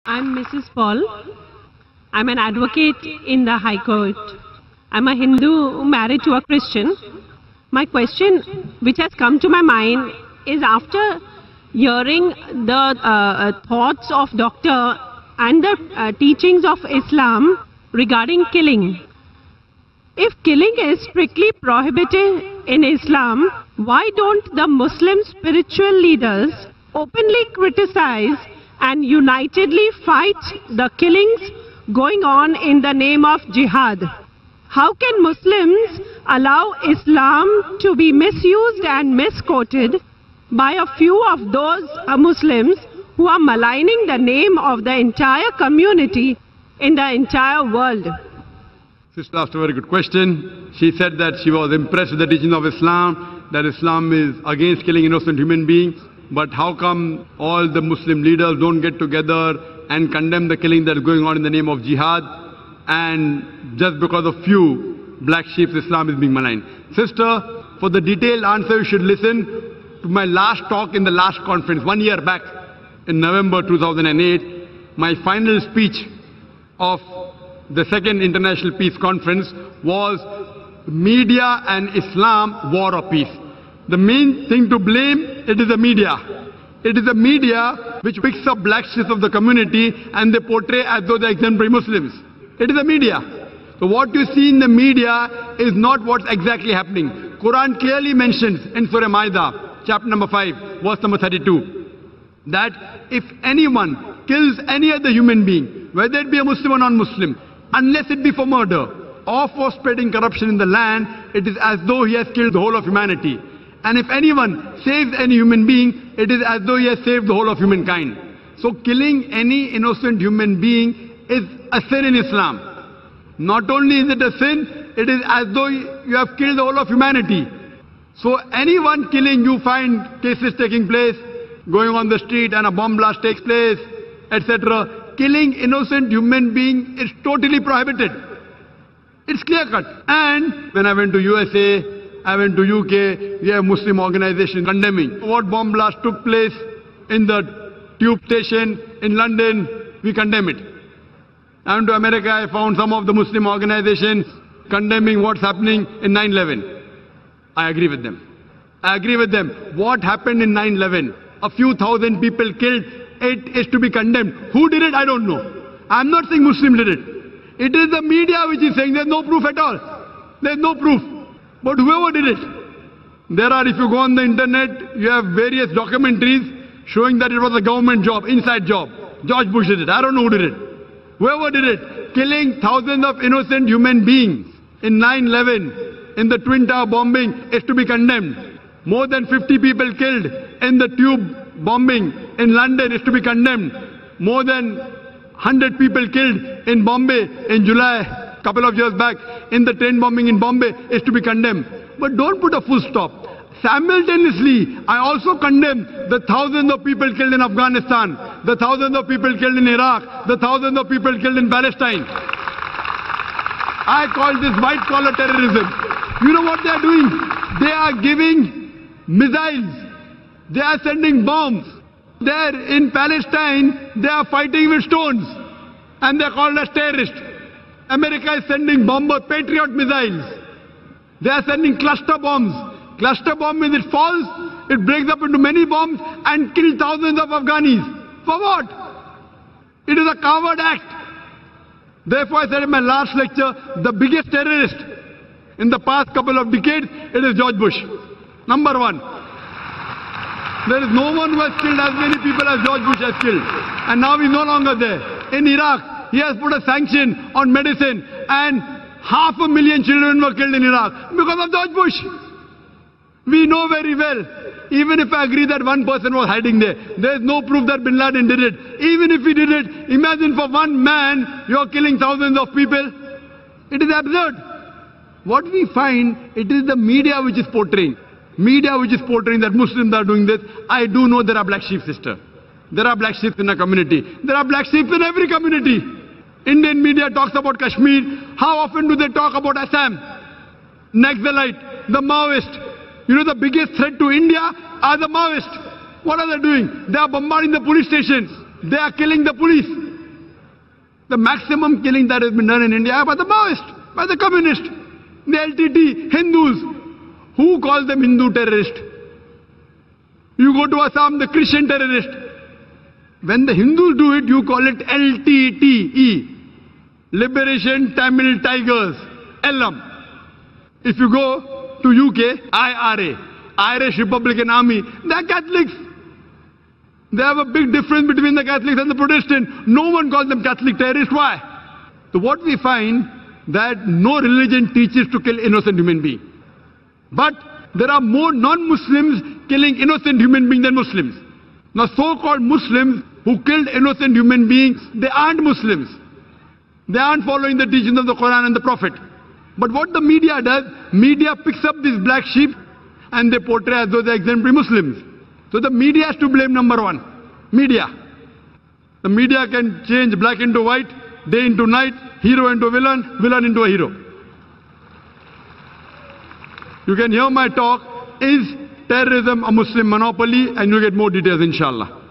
I'm Mrs. Paul. I'm an advocate in the High Court. I'm a Hindu married to a Christian. My question, which has come to my mind, is after hearing the thoughts of Doctor and the teachings of Islam regarding killing. If killing is strictly prohibited in Islam, why don't the Muslim spiritual leaders openly criticize and unitedly fight the killings going on in the name of Jihad? How can Muslims allow Islam to be misused and misquoted by a few of those Muslims who are maligning the name of the entire community in the entire world? Sister asked a very good question. She said that she was impressed with the teaching of Islam, that Islam is against killing innocent human beings. But how come all the Muslim leaders don't get together and condemn the killing that is going on in the name of Jihad? And just because of few black sheep, Islam is being maligned. Sister, for the detailed answer, you should listen to my last talk in the last conference, 1 year back in November 2008. My final speech of the second International Peace Conference was Media and Islam, War or Peace. The main thing to blame, it is the media. It is the media which picks up black sheep of the community and they portray as though they are exemplary Muslims. It is the media. So what you see in the media is not what's exactly happening. Quran clearly mentions in Surah Maida, chapter number 5, verse number 32, that if anyone kills any other human being, whether it be a Muslim or non-Muslim, unless it be for murder or for spreading corruption in the land, it is as though he has killed the whole of humanity. And if anyone saves any human being, it is as though he has saved the whole of humankind. So killing any innocent human being is a sin in Islam. Not only is it a sin, it is as though you have killed the whole of humanity. So anyone killing, you find cases taking place, going on the street and a bomb blast takes place, etc. Killing innocent human being is totally prohibited. It's clear cut. And when I went to USA, I went to UK, we have Muslim organizations condemning what bomb blast took place in the tube station in London. We condemn it. I went to America, I found some of the Muslim organizations condemning what's happening in 9/11. I agree with them. I agree with them. What happened in 9/11? A few thousand people killed. It is to be condemned. Who did it? I don't know. I'm not saying Muslim did it. It is the media which is saying there's no proof at all. There's no proof. But whoever did it, there are, if you go on the internet, you have various documentaries showing that it was a government job, inside job. George Bush did it. I don't know who did it. Whoever did it, killing thousands of innocent human beings in 9/11, in the Twin Tower bombing, is to be condemned. More than 50 people killed in the tube bombing in London is to be condemned. More than 100 people killed in Bombay in July, couple of years back, in the train bombing in Bombay is to be condemned. But don't put a full stop. Simultaneously, I also condemn the thousands of people killed in Afghanistan, the thousands of people killed in Iraq, the thousands of people killed in Palestine. I call this white-collar terrorism. You know what they are doing? They are giving missiles. They are sending bombs. There in Palestine, they are fighting with stones. And they are called as terrorists. America is sending bomber Patriot missiles. They are sending cluster bombs. Cluster bomb, when it falls, it breaks up into many bombs and kills thousands of Afghanis. For what? It is a coward act. Therefore, I said in my last lecture, the biggest terrorist in the past couple of decades, it is George Bush. Number one. There is no one who has killed as many people as George Bush has killed. And now he's no longer there. In Iraq, he has put a sanction on medicine and 500,000 children were killed in Iraq because of George Bush. We know very well, even if I agree that one person was hiding there, there is no proof that Bin Laden did it. Even if he did it, imagine for one man, you are killing thousands of people. It is absurd. What we find, it is the media which is portraying. Media which is portraying that Muslims are doing this. I do know there are black sheep, sister. There are black sheep in a community. There are black sheep in every community. Indian media talks about Kashmir. How often do they talk about Assam? Naxalite, the Maoist. You know the biggest threat to India are the Maoists. What are they doing? They are bombarding the police stations. They are killing the police. The maximum killing that has been done in India by the Maoists, by the communists, the LTT, Hindus. Who calls them Hindu terrorists? You go to Assam, the Christian terrorist. When the Hindus do it, you call it LTTE. Liberation Tamil Tigers. LM. If you go to UK, IRA, Irish Republican Army, they are Catholics. They have a big difference between the Catholics and the Protestants. No one calls them Catholic terrorists. Why? So what we find, that no religion teaches to kill innocent human beings. But there are more non-Muslims killing innocent human beings than Muslims. Now so-called Muslims who killed innocent human beings, they aren't Muslims. They aren't following the teachings of the Quran and the Prophet. But what the media does, media picks up these black sheep and they portray as though they're exemplary Muslims. So the media has to blame, number one. Media. The media can change black into white, day into night, hero into villain, villain into a hero. You can hear my talk, is terrorism a Muslim monopoly? And you get more details, inshallah.